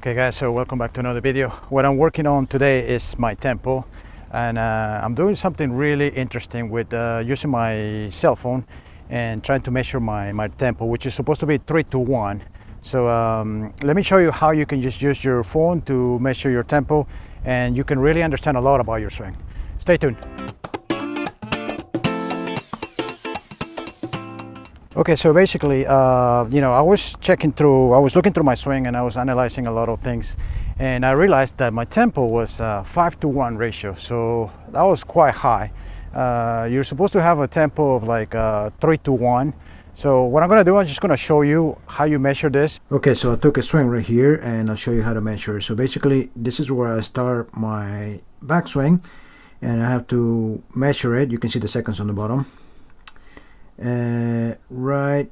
Okay guys, so welcome back to another video. What I'm working on today is my tempo, and I'm doing something really interesting with using my cell phone and trying to measure my tempo, which is supposed to be 3 to 1. So let me show you how you can just use your phone to measure your tempo, and you can really understand a lot about your swing. Stay tuned. Okay, so basically, I was looking through my swing and I was analyzing a lot of things, and I realized that my tempo was 5 to 1 ratio, so that was quite high. You're supposed to have a tempo of like 3 to 1. So what I'm gonna do, I'm just gonna show you how you measure this. Okay, so I took a swing right here and I'll show you how to measure. So basically, this is where I start my backswing, and I have to measure it. You can see the seconds on the bottom. Right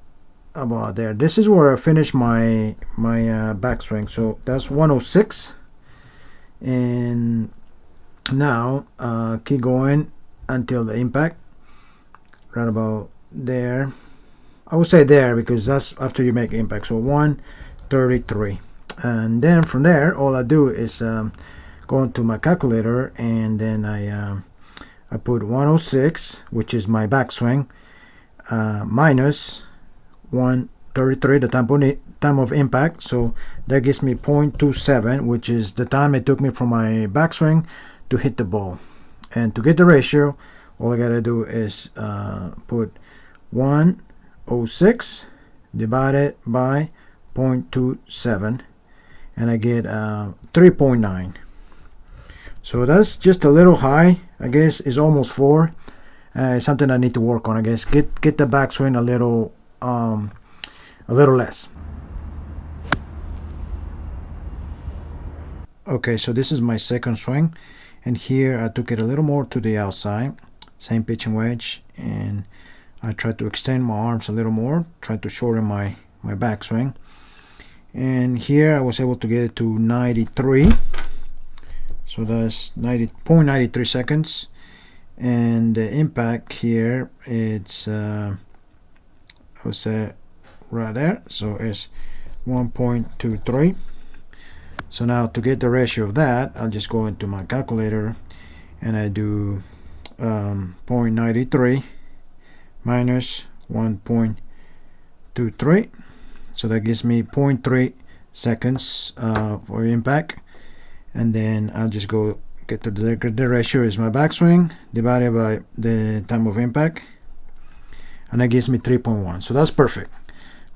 about there. This is where I finish my backswing. So that's 106, and now keep going until the impact, right about there. I would say there because that's after you make impact. So 133, and then from there all I do is go into my calculator, and then I put 106, which is my backswing, minus 133, the time of impact. So that gives me 0.27, which is the time it took me from my backswing to hit the ball. And to get the ratio, all I gotta do is put 106 divided by 0.27, and I get 3.9. so that's just a little high. I guess it's almost 4. It's something I need to work on. I guess get the backswing a little less. Okay, so this is my second swing, and here I took it a little more to the outside, same pitching wedge, and I tried to extend my arms a little more, tried to shorten my backswing, and here I was able to get it to 93. So that's 0.93 seconds. And the impact here, it's I would say right there, so it's 1.23. so now to get the ratio of that, I'll just go into my calculator and I do 0.93 minus 1.23, so that gives me 0.3 seconds for impact, and then I'll just go get to the ratio is my backswing divided by the time of impact, and that gives me 3.1. so that's perfect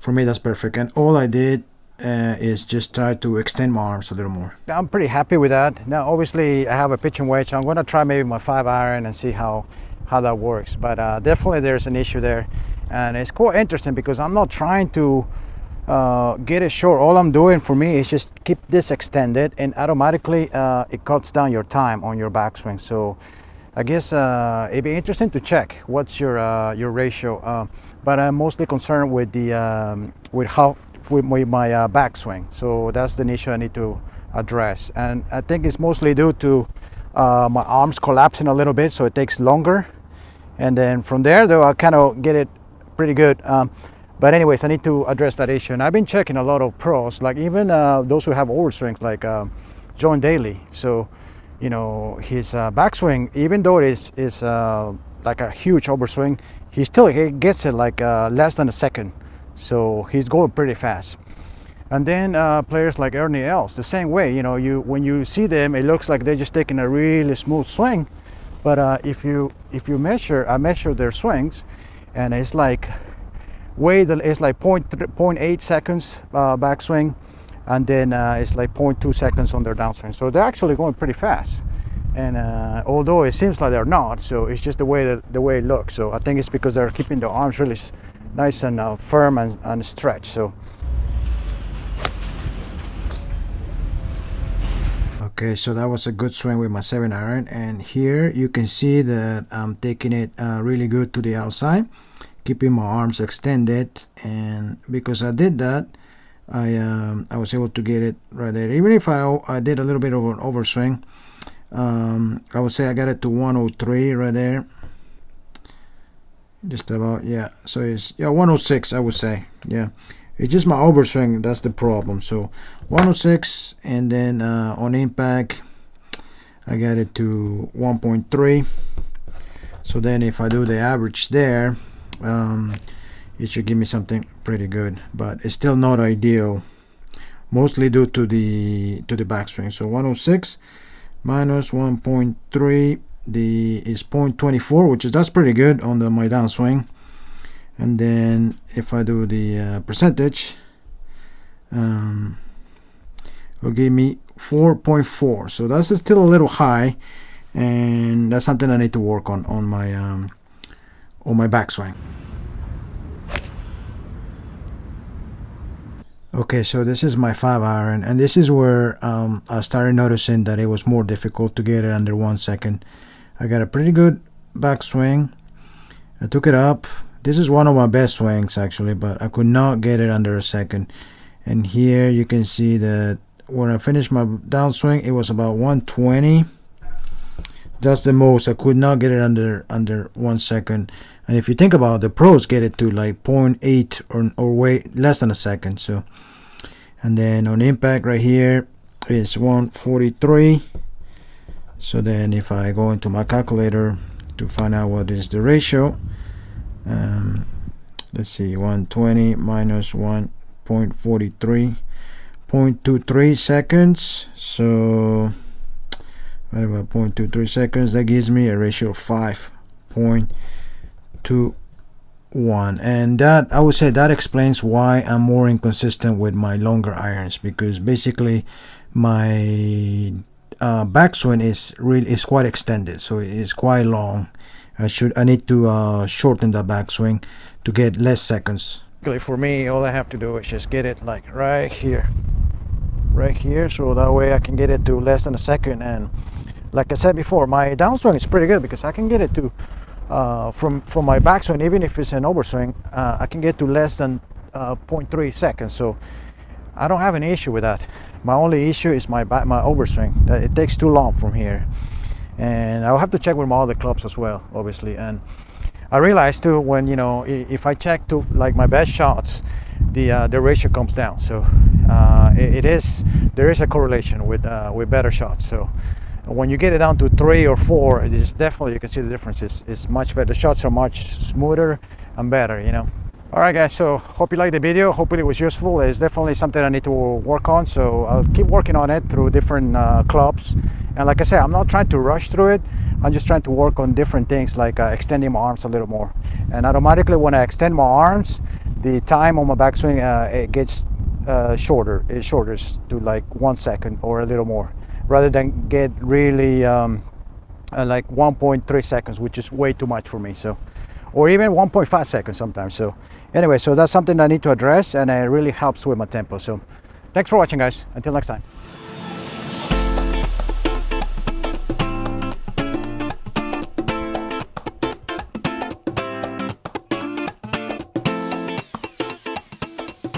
for me. That's perfect, and all I did is just try to extend my arms a little more. I'm pretty happy with that. Now obviously I have a pitching wedge. I'm going to try maybe my 5-iron and see how that works, but definitely there's an issue there, and it's quite interesting because I'm not trying to get it short. All I'm doing for me is just keep this extended, and automatically it cuts down your time on your backswing. So I guess it'd be interesting to check what's your ratio, but I'm mostly concerned with the with my backswing. So that's the issue I need to address, and I think it's mostly due to my arms collapsing a little bit, so it takes longer, and then from there though I kind of get it pretty good. But anyways, I need to address that issue, and I've been checking a lot of pros, like even those who have overswings, like John Daly. So his backswing, even though it is like a huge overswing, he gets it like less than a second, so he's going pretty fast. And then players like Ernie Els, the same way. When you see them, it looks like they're just taking a really smooth swing, but if you measure, I measure their swings, and it's like it's like 0.8 seconds backswing, and then it's like 0.2 seconds on their downswing. So they're actually going pretty fast, and although it seems like they're not, so it's just the way it looks. So I think it's because they're keeping their arms really nice and firm and stretched. So okay, so that was a good swing with my 7-iron, and here you can see that I'm taking it really good to the outside, keeping my arms extended, and because I did that, I was able to get it right there. Even if I did a little bit of an overswing, I would say I got it to 103 right there, just about. Yeah, so it's 106, I would say. Yeah, It's just my overswing that's the problem. So 106, and then on impact I got it to 1.3. So then if I do the average there, it should give me something pretty good, but it's still not ideal, mostly due to the backswing. So 106 minus 1.3 is 0.24, which is that's pretty good on my downswing. And then if I do the percentage, it'll give me 4.4. So that's still a little high, and that's something I need to work on my backswing. Okay, so this is my 5-iron, and this is where I started noticing that it was more difficult to get it under 1 second. I got a pretty good backswing. I took it up. This is one of my best swings actually, but I could not get it under a second. And here you can see that when I finished my downswing, it was about 120. That's the most. I could not get it under 1 second. And if you think about it, the pros get it to like 0.8 or way less than a second. So, and then on impact right here is 143. So then if I go into my calculator to find out what is the ratio, let's see, 120 minus 1.43, 0.23 seconds. So what about 0.23 seconds? That gives me a ratio of 5.21, and that, I would say, that explains why I'm more inconsistent with my longer irons, because basically my backswing is quite extended, so it's quite long. I need to shorten the backswing to get less seconds. For me, all I have to do is just get it like right here, so that way I can get it to less than a second. And like I said before, my downswing is pretty good because I can get it to from my backswing, even if it's an overswing, I can get to less than 0.3 seconds. So I don't have an issue with that. My only issue is my overswing. That it takes too long from here. And I'll have to check with my other clubs as well, obviously. And I realized too, when if I check to like my best shots, the ratio comes down. So there is a correlation with better shots. So when you get it down to 3 or 4, it is definitely, you can see the difference. It's much better. The shots are much smoother and better. All right, guys. So hope you liked the video. Hopefully it was useful. It's definitely something I need to work on. So I'll keep working on it through different clubs. And like I said, I'm not trying to rush through it. I'm just trying to work on different things, like extending my arms a little more. And automatically, when I extend my arms, the time on my backswing it gets shorter. It shortens to like 1 second or a little more, rather than get really like 1.3 seconds, which is way too much for me. So, or even 1.5 seconds sometimes. So anyway, so that's something I need to address, and it really helps with my tempo. So thanks for watching, guys. Until next time.